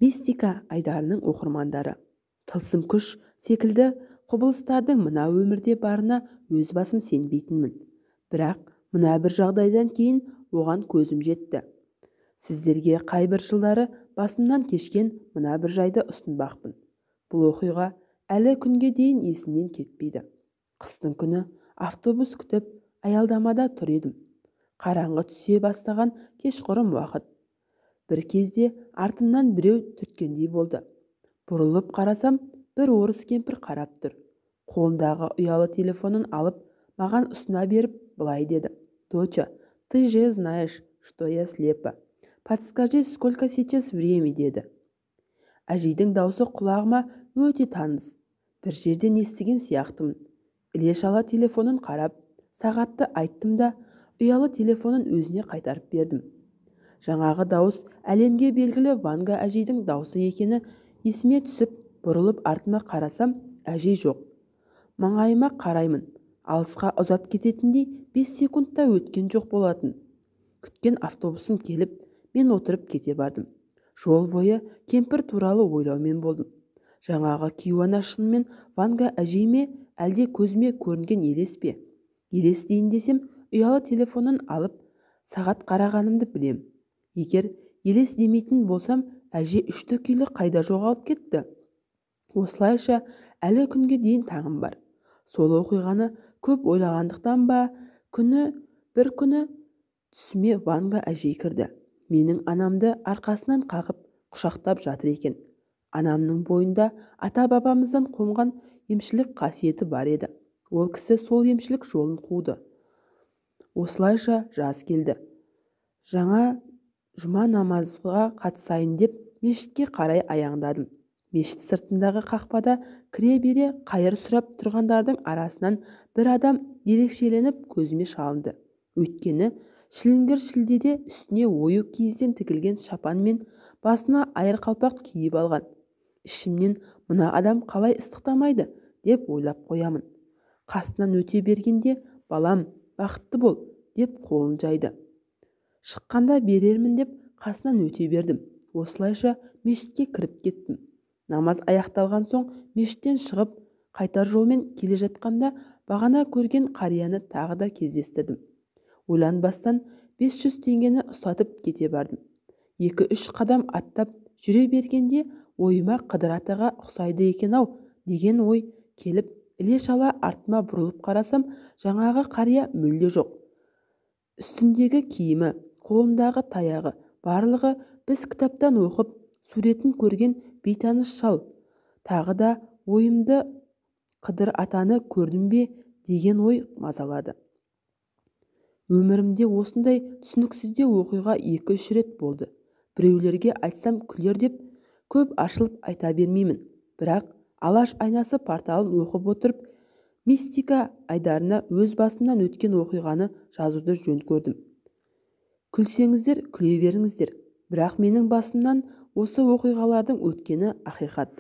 Мистика айдарының оқырмандары, тылсым күш секілді құбылыстардың мына өмірде барына өз басым сенбейтінмін. Бірақ мына бір жағдайдан кейін оған көзім жетті. Сіздерге қайбір жылдары басымнан кешкен мына бір жайды ұсынбақпын. Бұл оқиға әлі күнге дейін есімнен кетпейді. Қыстың күні автобус күтіп аялдамада тұр едім. Қараңғы түсе бастаған кешқұрым уақыт. Бір кезде артымнан біреу түрткендей болды. Бұрылып қарасам, бір орыс кемпір қарап тұр. Қолындағы ұялы телефонын алып, маған ұсына беріп, былай деді: «Доча, ты же знаешь, что я слепа. Подскажи, сколько сейчас время?» деді. Әжейдің даусы құлағыма өте таныс. Бір жерден естіген сияқтымын. Іле-шала телефонын қарап, сағатты айттым да, ұялы телефонын өзіне қайтарып бердім. Жаңағы дауыс әлемге белгілі Ванга әжейдің даусы екені есіме түсіп, бұрылып артыма қарасам, әжей жоқ. Маңайыма қараймын. Алысқа ұзап кететіндей 5 секундта өткен жоқ болатын. Күткен автобусым келіп, мен отырып кете бардым. Жол бойы кемпір туралы ойлаумен болдым. Жаңағы кейуана шынымен Ванга әжей ме, әлде көзіме көрінген елес пе? Елес дейін десем, ұялы телефонын алып, сағат қарағанымды білем. Егер елес демейтін болсам, әже үшті-күйлі қайда жоғалып кетті? Осылайша әлі күнге дейін таңым бар. Сол оқиғаны көп ойлағандықтан ба, бір күні түсіме Ванга әжей кірді. Менің анамды арқасынан қағып, құшақтап жатыр екен. Анамның бойында ата-бабамыздан қонған емшілік қасиеті бар еді. Ол кісі сол емшілік жолын қуды. Осылайша жаз келді. Жаңа жұма намазға қатысайын деп мешітке қарай аяңдадым. Мешіт сыртындағы қақпада кіре бере қайыр сұрап тұрғандардың арасынан бір адам ерекшеленіп көзіме шалынды. Өйткені шіліңгір шілдеде үстіне ою киізден тігілген шапан мен басына айыр қалпақ киіп алған. Ішімнен мына адам қалай ыстықтамайды деп ойлап қоямын. Қасынан өте бергенде балам, бақытты бол деп қолын жайды. Шыққанда берермін деп қасынан өте бердім. Осылайша мешітке кіріп кеттім. Намаз аяқталған соң мешіттен шығып, қайтар жолмен келе жатқанда бағана көрген қарияны тағы да кездестірдім. Ойланбастан 500 теңгені ұстатып кете бардым. 2-3 қадам аттап жүре бергенде ойыма Қыдыр атаға ұқсайды екен-ау деген ой келіп, іле-шала артыма бұрылып қарасам, жаңағы қария мүлде жоқ. Үстіндегі киімі, қолындағы таяғы, барлығы біз кітаптан оқып, суретін көрген бейтаныс шал. Тағы да ойымды Қыдыр атаны көрдім бе деген ой мазалады. Өмірімде осындай түсініксізде оқиға 2-3 рет болды. Біреулерге айтсам күлер деп көп ашылып айта бермеймін. Бірақ Алаш айнасы порталын оқып отырып, мистика айдарына өз басымнан өткен оқиғаны жазуды жөн көрдім. Күлсеңіздер, күле беріңіздер. Бірақ менің басымнан осы оқиғалардың өткені ақиқат.